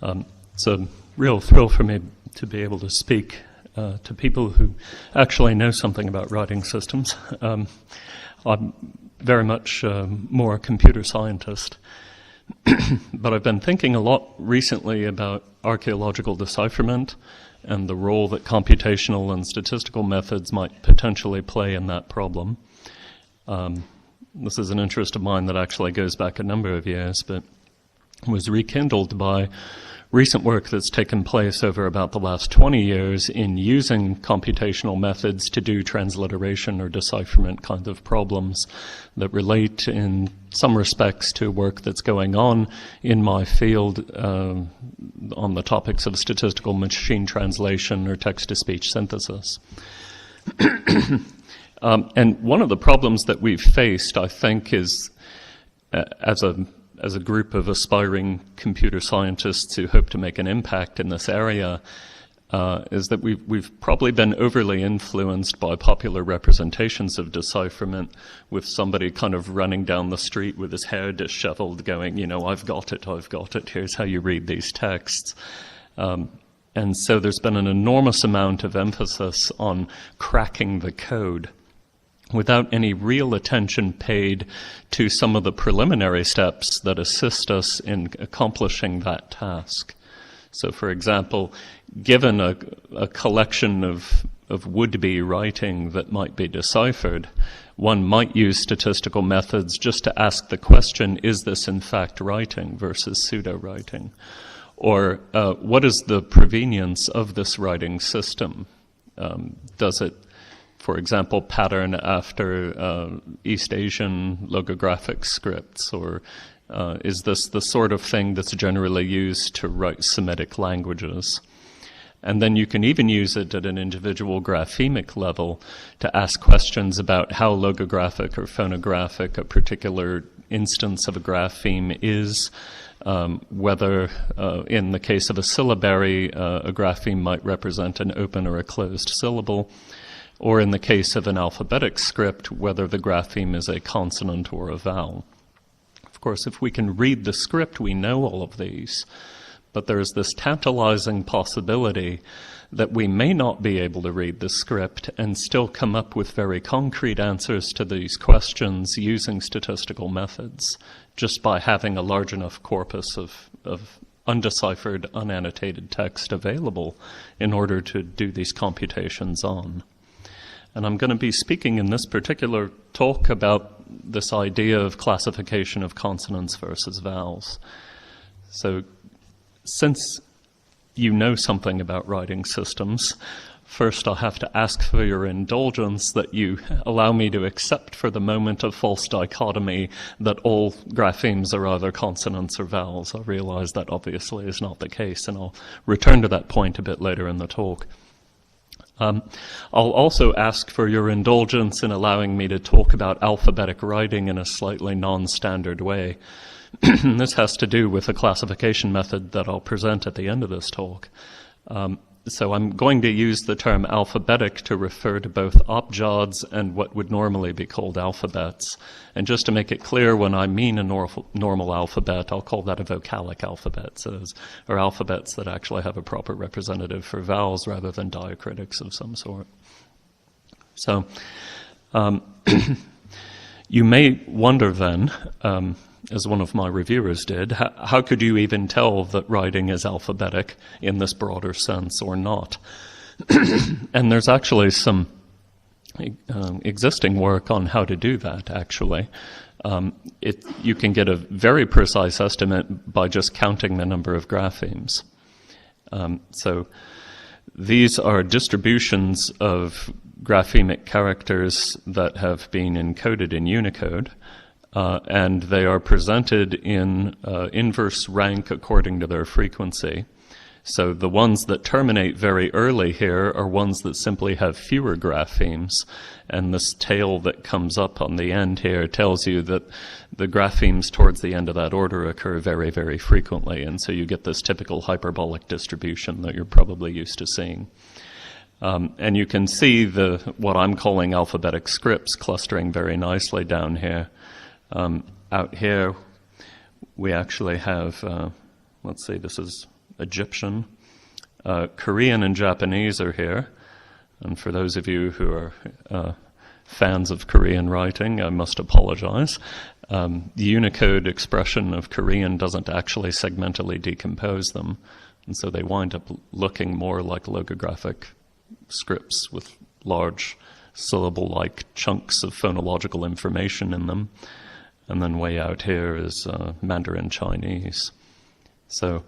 It's a real thrill for me to be able to speak to people who actually know something about writing systems. I'm very much more a computer scientist, but I've been thinking a lot recently about archaeological decipherment and the role that computational and statistical methods might potentially play in that problem. This is an interest of mine that actually goes back a number of years, but was rekindled by recent work that's taken place over about the last 20 years in using computational methods to do transliteration or decipherment kind of problems that relate in some respects to work that's going on in my field on the topics of statistical machine translation or text-to-speech synthesis. And one of the problems that we've faced, I think, is as a group of aspiring computer scientists who hope to make an impact in this area, is that we've probably been overly influenced by popular representations of decipherment, with somebody kind of running down the street with his hair disheveled going, you know, I've got it, here's how you read these texts. And so there's been an enormous amount of emphasis on cracking the code, without any real attention paid to some of the preliminary steps that assist us in accomplishing that task. So, for example, given a collection of would-be writing that might be deciphered, one might use statistical methods just to ask the question, is this in fact writing versus pseudo-writing? Or what is the provenience of this writing system? Does it, for example, pattern after East Asian logographic scripts, or is this the sort of thing that's generally used to write Semitic languages? And then you can even use it at an individual graphemic level to ask questions about how logographic or phonographic a particular instance of a grapheme is, whether in the case of a syllabary, a grapheme might represent an open or a closed syllable, or in the case of an alphabetic script, whether the grapheme is a consonant or a vowel. Of course, if we can read the script, we know all of these, but there's this tantalizing possibility that we may not be able to read the script and still come up with very concrete answers to these questions using statistical methods, just by having a large enough corpus of undeciphered, unannotated text available in order to do these computations on. And I'm going to be speaking in this particular talk about this idea of classification of consonants versus vowels. So, since you know something about writing systems, first I'll have to ask for your indulgence that you allow me to accept for the moment a false dichotomy that all graphemes are either consonants or vowels. I realize that obviously is not the case, and I'll return to that point a bit later in the talk. I'll also ask for your indulgence in allowing me to talk about alphabetic writing in a slightly non-standard way. This has to do with a classification method that I'll present at the end of this talk. So I'm going to use the term alphabetic to refer to both abjads and what would normally be called alphabets. And just to make it clear, when I mean a normal alphabet, I'll call that a vocalic alphabet. So those are alphabets that actually have a proper representative for vowels rather than diacritics of some sort. So you may wonder then, as one of my reviewers did, how could you even tell that writing is alphabetic in this broader sense or not? And there's actually some existing work on how to do that, actually. You can get a very precise estimate by just counting the number of graphemes. So these are distributions of graphemic characters that have been encoded in Unicode. And they are presented in inverse rank according to their frequency. So the ones that terminate very early here are ones that simply have fewer graphemes, and this tail that comes up on the end here tells you that the graphemes towards the end of that order occur very, very frequently, and so you get this typical hyperbolic distribution that you're probably used to seeing. And you can see what I'm calling alphabetic scripts clustering very nicely down here. Out here, we actually have, let's see, this is Egyptian. Korean and Japanese are here. And for those of you who are fans of Korean writing, I must apologize. The Unicode expression of Korean doesn't actually segmentally decompose them, and so they wind up looking more like logographic scripts with large syllable-like chunks of phonological information in them. And then way out here is Mandarin Chinese. So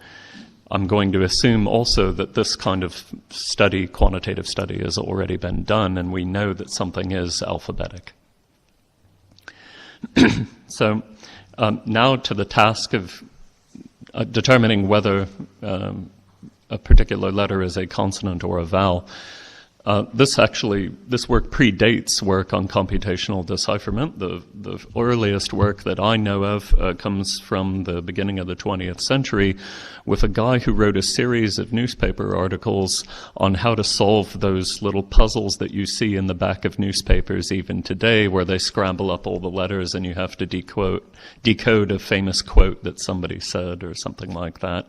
I'm going to assume also that this kind of study, quantitative study, has already been done, and we know that something is alphabetic. So now to the task of determining whether a particular letter is a consonant or a vowel. This work predates work on computational decipherment. The earliest work that I know of comes from the beginning of the 20th century with a guy who wrote a series of newspaper articles on how to solve those little puzzles that you see in the back of newspapers even today, where they scramble up all the letters and you have to decode a famous quote that somebody said or something like that.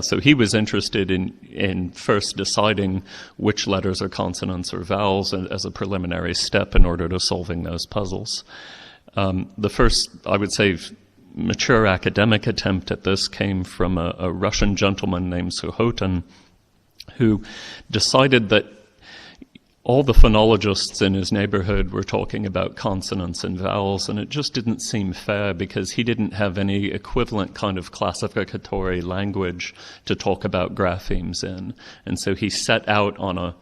So he was interested in first deciding which letters are consonants or vowels as a preliminary step in order to solving those puzzles. The first, I would say, mature academic attempt at this came from a Russian gentleman named Suhotin, who decided that all the phonologists in his neighborhood were talking about consonants and vowels, and it just didn't seem fair because he didn't have any equivalent kind of classificatory language to talk about graphemes in. And so he set out on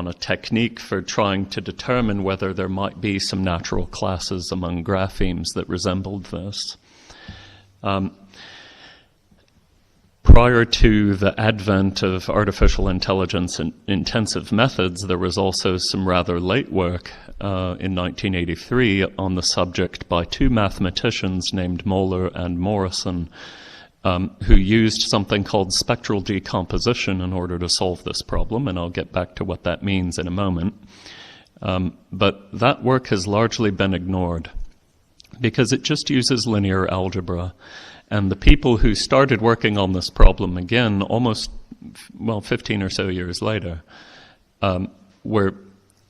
a technique for trying to determine whether there might be some natural classes among graphemes that resembled this. Prior to the advent of artificial intelligence and intensive methods, there was also some rather late work in 1983 on the subject by two mathematicians named Moeller and Morrison, who used something called spectral decomposition in order to solve this problem, and I'll get back to what that means in a moment. But that work has largely been ignored because it just uses linear algebra. And the people who started working on this problem again almost, 15 or so years later, were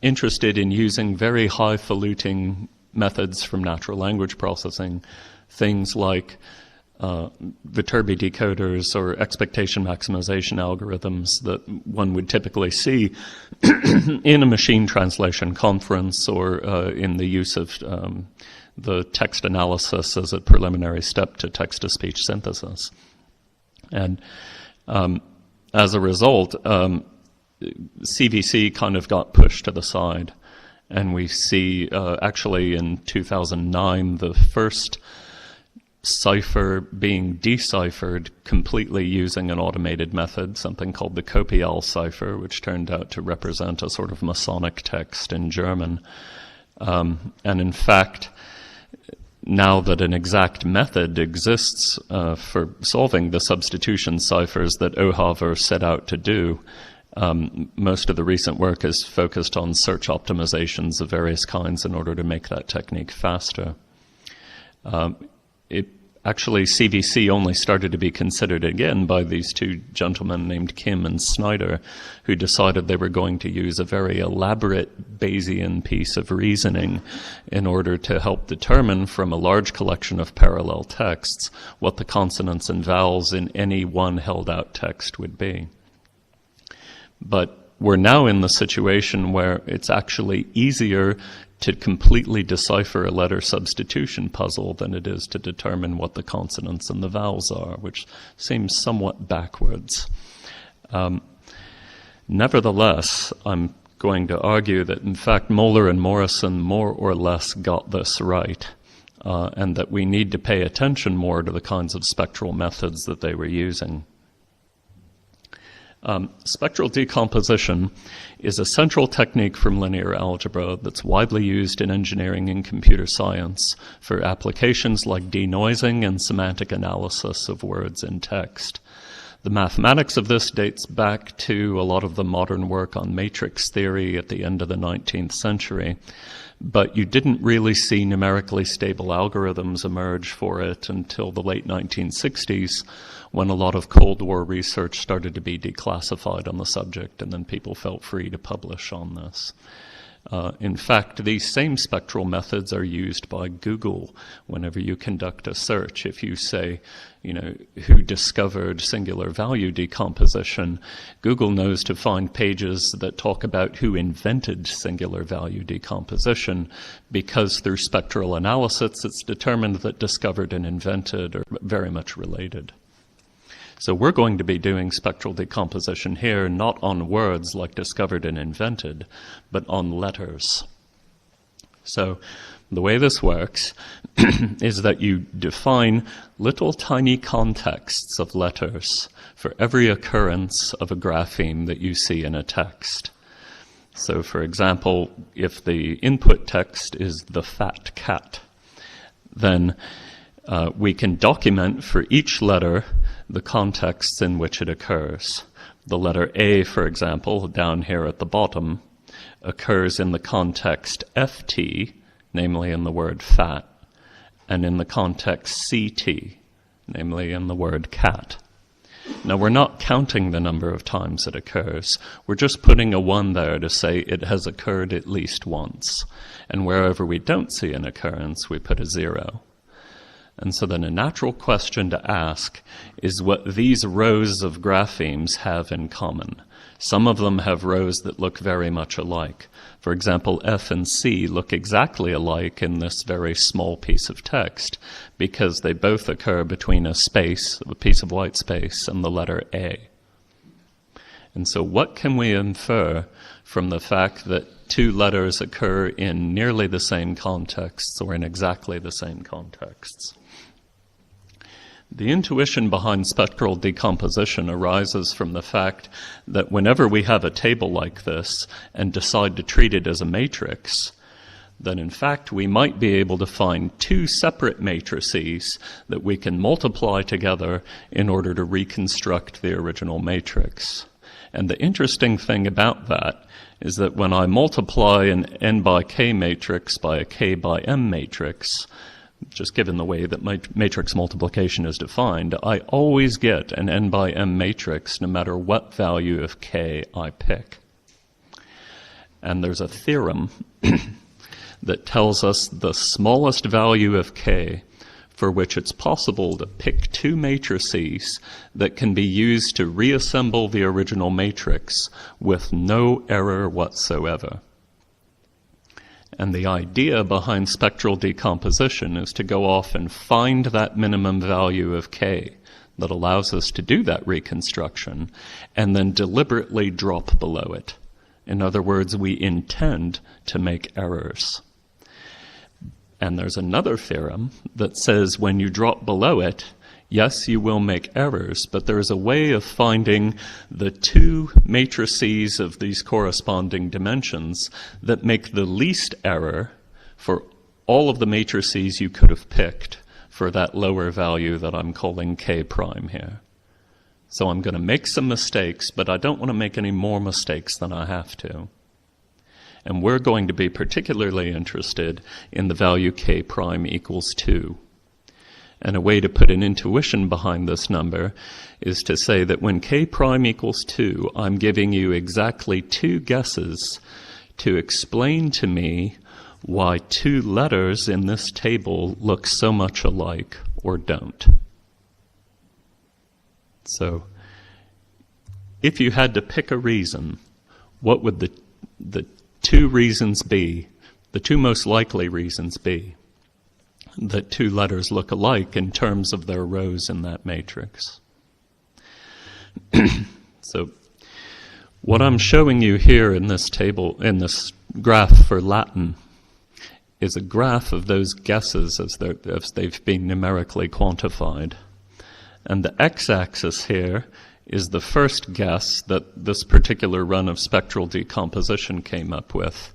interested in using very highfalutin methods from natural language processing, things like Viterbi decoders or expectation maximization algorithms that one would typically see in a machine translation conference or in the use of the text analysis as a preliminary step to text-to-speech synthesis. And as a result, CVC kind of got pushed to the side. And we see actually in 2009 the first cipher being deciphered completely using an automated method, something called the Copial cipher, which turned out to represent a sort of Masonic text in German. And in fact, now that an exact method exists for solving the substitution ciphers that Ohaver set out to do, most of the recent work is focused on search optimizations of various kinds in order to make that technique faster. Actually, CVC only started to be considered again by these two gentlemen named Kim and Snyder, who decided they were going to use a very elaborate Bayesian piece of reasoning in order to help determine from a large collection of parallel texts what the consonants and vowels in any one held-out text would be. But we're now in the situation where it's actually easier to completely decipher a letter substitution puzzle than it is to determine what the consonants and the vowels are, which seems somewhat backwards. Nevertheless, I'm going to argue that, in fact, Moeller and Morrison more or less got this right, and that we need to pay attention more to the kinds of spectral methods that they were using. Spectral decomposition is a central technique from linear algebra that's widely used in engineering and computer science for applications like denoising and semantic analysis of words in text. The mathematics of this dates back to a lot of the modern work on matrix theory at the end of the 19th century, but you didn't really see numerically stable algorithms emerge for it until the late 1960s, when a lot of Cold War research started to be declassified on the subject, and then people felt free to publish on this. In fact, these same spectral methods are used by Google whenever you conduct a search. If you say, who discovered singular value decomposition, Google knows to find pages that talk about who invented singular value decomposition, because through spectral analysis it's determined that discovered and invented are very much related. So we're going to be doing spectral decomposition here, not on words like discovered and invented, but on letters. So the way this works is that you define little tiny contexts of letters for every occurrence of a grapheme that you see in a text. So for example, if the input text is the fat cat, then we can document for each letter the contexts in which it occurs. The letter A, for example, down here at the bottom, occurs in the context FT, namely in the word fat, and in the context CT, namely in the word cat. Now, we're not counting the number of times it occurs. We're just putting a 1 there to say it has occurred at least once. And wherever we don't see an occurrence, we put a 0. And so then a natural question to ask is what these rows of graphemes have in common. Some of them have rows that look very much alike. For example, F and C look exactly alike in this very small piece of text because they both occur between a space, a piece of white space, and the letter A. And so what can we infer from the fact that two letters occur in nearly the same contexts or in exactly the same contexts? The intuition behind spectral decomposition arises from the fact that whenever we have a table like this and decide to treat it as a matrix, then in fact we might be able to find two separate matrices that we can multiply together in order to reconstruct the original matrix. And the interesting thing about that is that when I multiply an n by k matrix by a k by m matrix, just given the way that matrix multiplication is defined, I always get an n by m matrix no matter what value of k I pick. And there's a theorem that tells us the smallest value of k for which it's possible to pick two matrices that can be used to reassemble the original matrix with no error whatsoever. And the idea behind spectral decomposition is to go off and find that minimum value of k that allows us to do that reconstruction and then deliberately drop below it. In other words, we intend to make errors. And there's another theorem that says when you drop below it, yes, you will make errors, but there's a way of finding the two matrices of these corresponding dimensions that make the least error for all of the matrices you could have picked for that lower value that I'm calling k prime here. So I'm going to make some mistakes, but I don't want to make any more mistakes than I have to. And we're going to be particularly interested in the value k prime equals 2. And a way to put an intuition behind this number is to say that when k prime equals 2, I'm giving you exactly two guesses to explain to me why two letters in this table look so much alike or don't. So, if you had to pick a reason, what would the two reasons be, the two most likely reasons be, that two letters look alike in terms of their rows in that matrix? So what I'm showing you here in this table, in this graph for Latin, is a graph of those guesses as they've been numerically quantified. And the x-axis here is the first guess that this particular run of spectral decomposition came up with.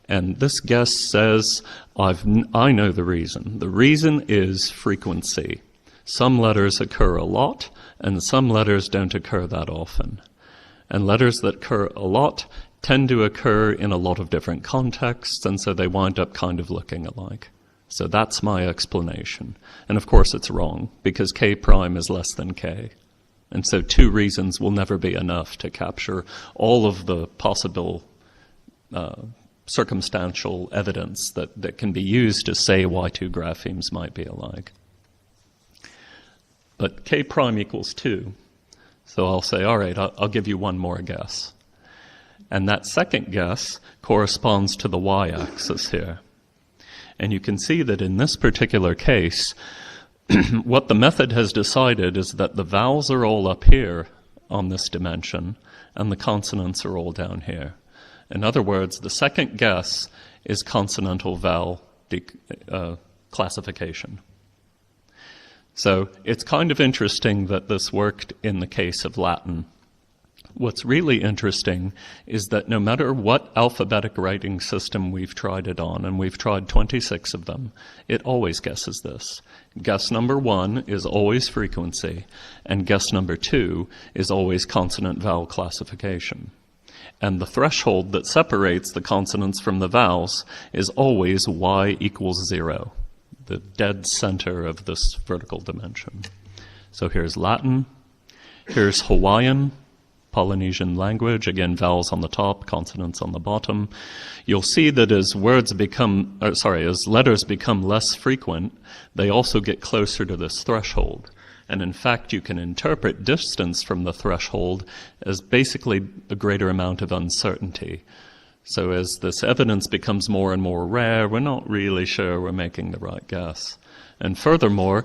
And this guess says, I know the reason. The reason is frequency. Some letters occur a lot, and some letters don't occur that often. And letters that occur a lot tend to occur in a lot of different contexts, and so they wind up kind of looking alike. So that's my explanation. And of course it's wrong, because K prime is less than K. And so 2 reasons will never be enough to capture all of the possible circumstantial evidence that can be used to say why 2 graphemes might be alike. But K prime equals 2. So I'll say, all right, I'll give you one more guess. And that second guess corresponds to the y-axis here. And you can see that in this particular case, what the method has decided is that the vowels are all up here on this dimension, and the consonants are all down here. In other words, the second guess is consonantal vowel classification. So it's kind of interesting that this worked in the case of Latin. What's really interesting is that no matter what alphabetic writing system we've tried it on, and we've tried 26 of them, it always guesses this. Guess number 1 is always frequency, and guess number 2 is always consonant vowel classification. And the threshold that separates the consonants from the vowels is always y equals 0, the dead center of this vertical dimension. So here's Latin, here's Hawaiian, Polynesian language, again vowels on the top, consonants on the bottom. You'll see that as as letters become less frequent, they also get closer to this threshold. And in fact, you can interpret distance from the threshold as basically a greater amount of uncertainty. So as this evidence becomes more and more rare, we're not really sure we're making the right guess. And furthermore,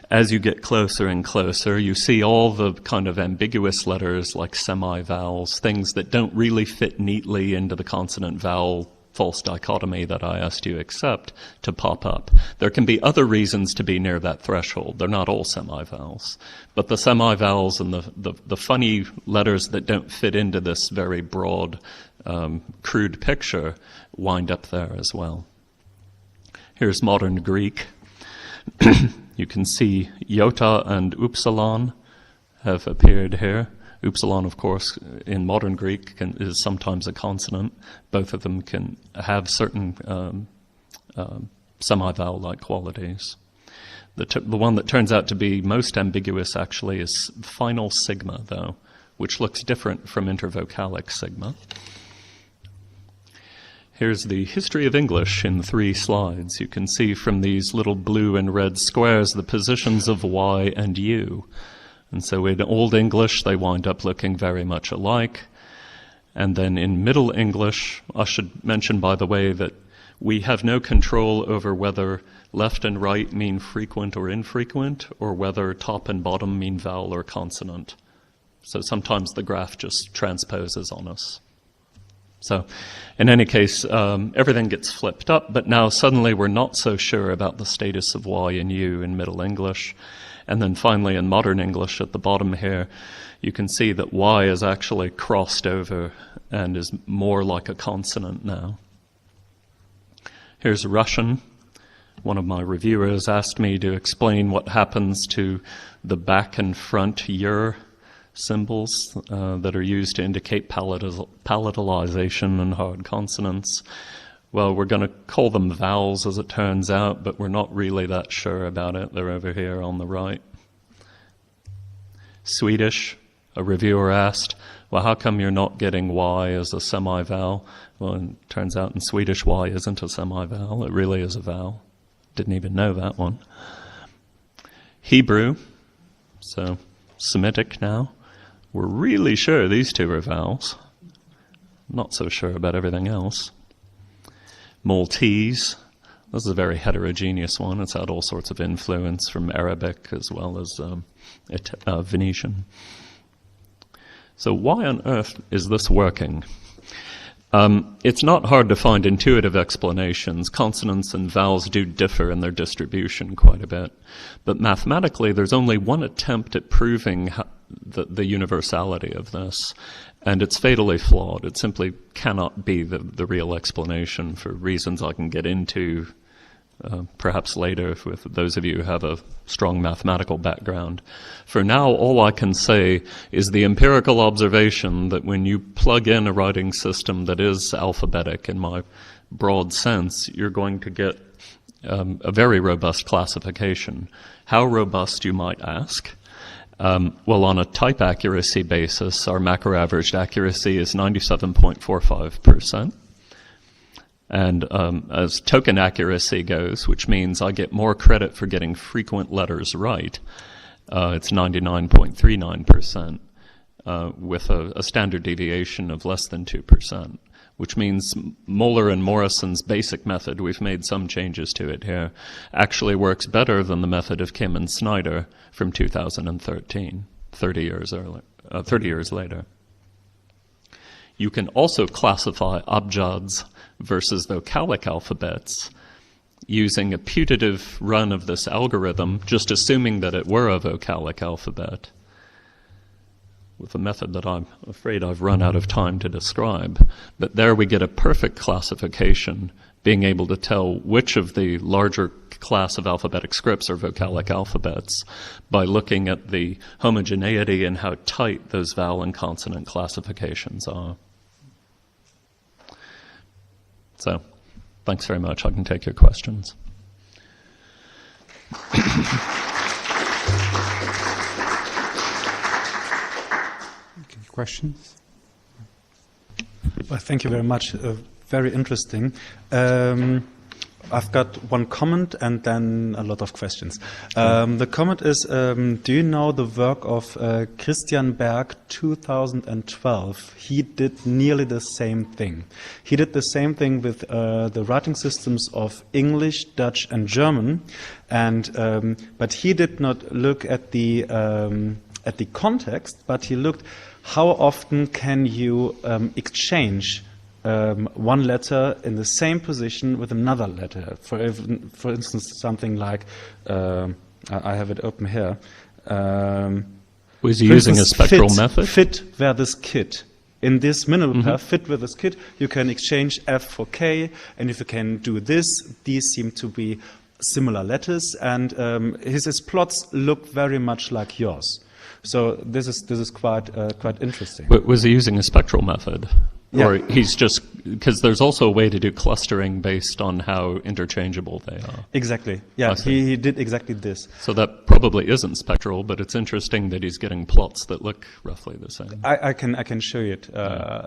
as you get closer and closer, you see all the kind of ambiguous letters like semi-vowels, things that don't really fit neatly into the consonant-vowel false dichotomy that I asked you to accept, to pop up. There can be other reasons to be near that threshold. They're not all semi-vowels. But the semi-vowels and the funny letters that don't fit into this very broad, crude picture wind up there as well. Here's modern Greek. You can see iota and upsilon have appeared here. Upsilon, of course, in modern Greek is sometimes a consonant. Both of them can have certain semi-vowel-like qualities. The one that turns out to be most ambiguous, actually, is final sigma, though, which looks different from intervocalic sigma. Here's the history of English in 3 slides. You can see from these little blue and red squares the positions of Y and U. And so in Old English, they wind up looking very much alike. And then in Middle English, I should mention, by the way, that we have no control over whether left and right mean frequent or infrequent, or whether top and bottom mean vowel or consonant. So sometimes the graph just transposes on us. So in any case, everything gets flipped up, but now suddenly we're not so sure about the status of Y and U in Middle English. And then finally in Modern English at the bottom here, you can see that Y is actually crossed over and is more like a consonant now. Here's Russian. One of my reviewers asked me to explain what happens to the back and front yer symbols that are used to indicate palatalization and hard consonants. Well, we're going to call them vowels, as it turns out, but we're not really that sure about it. They're over here on the right. Swedish, a reviewer asked, well, how come you're not getting Y as a semi-vowel? Well, it turns out in Swedish, Y isn't a semi-vowel. It really is a vowel. Didn't even know that one. Hebrew, so Semitic now. We're really sure these 2 are vowels. Not so sure about everything else. Maltese. This is a very heterogeneous one. It's had all sorts of influence from Arabic as well as Venetian. So why on earth is this working? It's not hard to find intuitive explanations. Consonants and vowels do differ in their distribution quite a bit. But mathematically, there's only one attempt at proving the universality of this, and it's fatally flawed. It simply cannot be the real explanation for reasons I can get into perhaps later with those of you who have a strong mathematical background. For now, all I can say is the empirical observation that when you plug in a writing system that is alphabetic in my broad sense, you're going to get a very robust classification. How robust, you might ask? Well, on a type accuracy basis, our macro-averaged accuracy is 97.45%. And as token accuracy goes, which means I get more credit for getting frequent letters right, it's 99.39%, with a standard deviation of less than 2%, which means Moeller and Morrison's basic method, we've made some changes to it here, actually works better than the method of Kim and Snyder from 2013, 30 years later. You can also classify abjads versus vocalic alphabets using a putative run of this algorithm, just assuming that it were a vocalic alphabet, with a method that I'm afraid I've run out of time to describe. But there we get a perfect classification, being able to tell which of the larger class of alphabetic scripts are vocalic alphabets by looking at the homogeneity and how tight those vowel and consonant classifications are. So, thanks very much. I can take your questions. Questions? Well, thank you very much. Very interesting. I've got one comment and then a lot of questions. The comment is, do you know the work of Christian Berg, 2012? He did nearly the same thing. He did the same thing with the writing systems of English, Dutch, and German, and but he did not look at the context, but he looked how often can you exchange one letter in the same position with another letter. For instance, something like, I have it open here. Was he using a spectral method? Fit where this kid. In this minimal pair, fit with this kid, you can exchange F for K, and if you can do this, these seem to be similar letters, and his plots look very much like yours. So this is quite interesting. But was he using a spectral method? Yeah. Or he's just, because there's also a way to do clustering based on how interchangeable they are. Exactly. Yeah, he did exactly this. So that probably isn't spectral, but it's interesting that he's getting plots that look roughly the same. I can show you it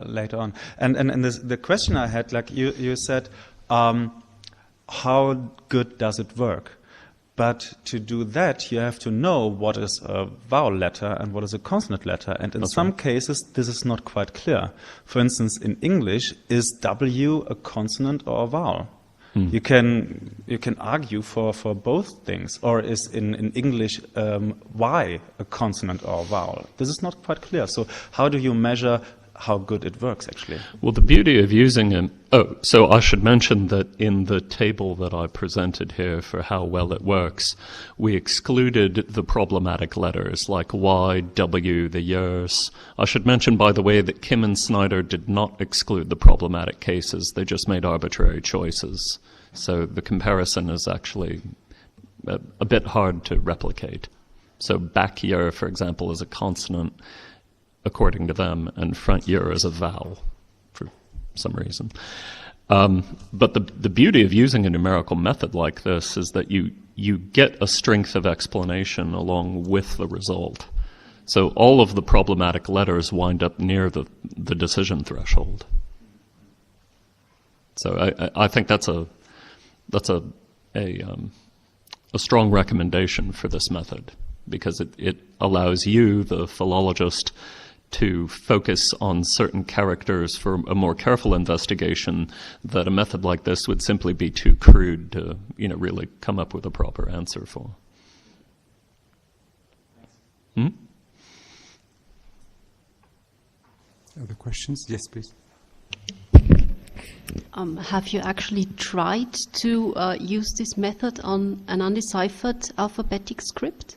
later on. And the question I had, like you said, how good does it work? But to do that, you have to know what is a vowel letter and what is a consonant letter. And in some cases, this is not quite clear. For instance, in English, is W a consonant or a vowel? You can argue for both things. Or is in English Y a consonant or a vowel? This is not quite clear. So how do you measure how good it works, actually? Well, the beauty of using an... Oh, so I should mention that in the table that I presented here for how well it works, we excluded the problematic letters like Y, W, the years. I should mention, by the way, that Kim and Snyder did not exclude the problematic cases. They just made arbitrary choices. So the comparison is actually a bit hard to replicate. So back year, for example, is a consonant, according to them, and front year is a vowel for some reason. But the beauty of using a numerical method like this is that you get a strength of explanation along with the result. So all of the problematic letters wind up near the decision threshold. So I think that's a strong recommendation for this method, because it allows you, the philologist, to focus on certain characters for a more careful investigation that a method like this would simply be too crude to, really come up with a proper answer for. Other questions? Yes, please. Have you actually tried to use this method on an undeciphered alphabetic script?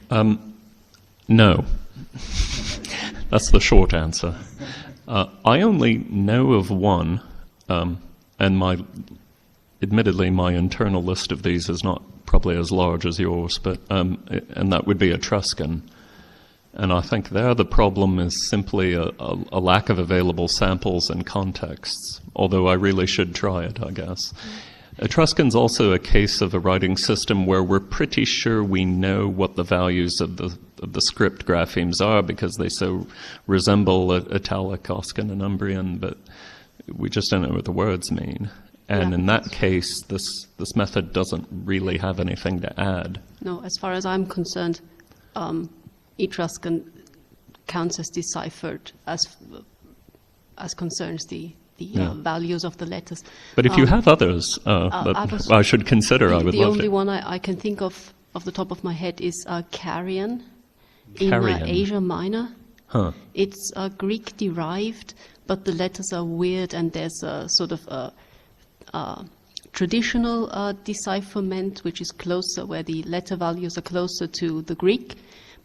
No. That's the short answer. I only know of one, and admittedly, my internal list of these is not probably as large as yours, but and that would be Etruscan. And I think there the problem is simply a lack of available samples and contexts, although I really should try it, I guess. Etruscan's also a case of a writing system where we're pretty sure we know what the values of the script graphemes are because they so resemble Italic, Oscan, and Umbrian, but we just don't know what the words mean. And in that case, this method doesn't really have anything to add. No, as far as I'm concerned, Etruscan counts as deciphered as concerns the values of the letters. But if you have others, I should consider, I would love to. The only one I can think of the top of my head is Carian in Asia Minor. Huh. It's Greek derived, but the letters are weird, and there's a sort of a traditional decipherment, which is closer, where the letter values are closer to the Greek,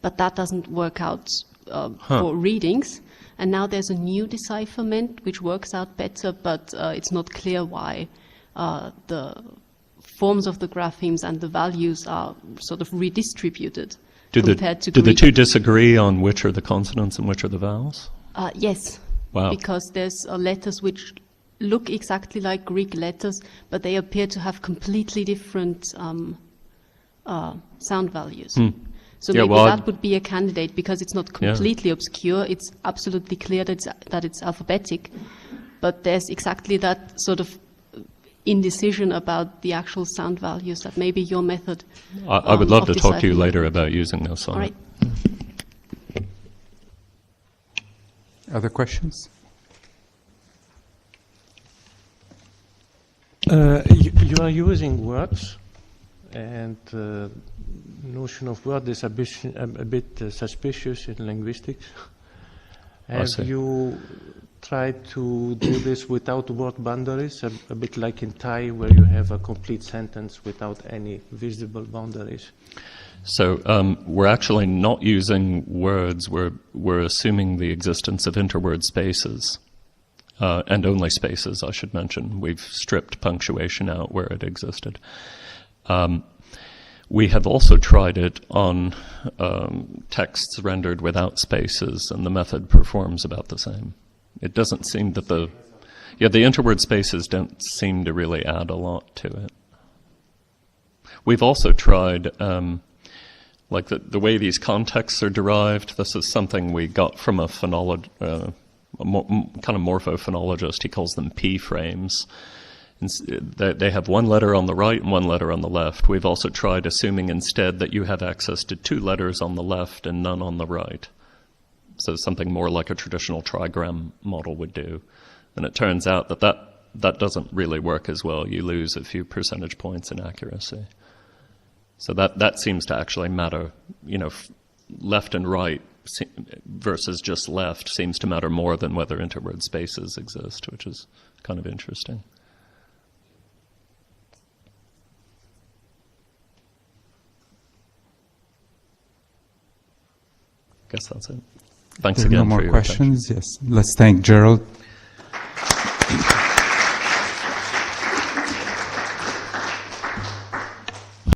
but that doesn't work out for readings. And now there's a new decipherment which works out better, but it's not clear why the forms of the graphemes and the values are sort of redistributed compared to Greek. Do the two disagree on which are the consonants and which are the vowels? Yes. Wow. Because there's letters which look exactly like Greek letters, but they appear to have completely different sound values. So maybe that would be a candidate because it's not completely obscure. It's absolutely clear that it's alphabetic, but there's exactly that sort of indecision about the actual sound values that maybe your method. I would love to talk to you later about using this. All right. Other questions? You are using words, and the notion of word is a bit suspicious in linguistics. Have you tried to do this without word boundaries, a bit like in Thai, where you have a complete sentence without any visible boundaries? So we're actually not using words. We're assuming the existence of interword spaces. And only spaces, I should mention. We've stripped punctuation out where it existed. We have also tried it on texts rendered without spaces, and the method performs about the same. It doesn't seem that the interword spaces don't seem to really add a lot to it. We've also tried, like the way these contexts are derived. This is something we got from a kind of morphophonologist. He calls them P-frames. They have one letter on the right and one letter on the left. We've also tried assuming instead that you have access to two letters on the left and none on the right. So something more like a traditional trigram model would do. And it turns out that doesn't really work as well. You lose a few percentage points in accuracy. So that seems to actually matter. Left and right versus just left seems to matter more than whether interword spaces exist, which is kind of interesting. I guess that's it. Thanks again. No more for your questions. attention. Yes. Let's thank Gerald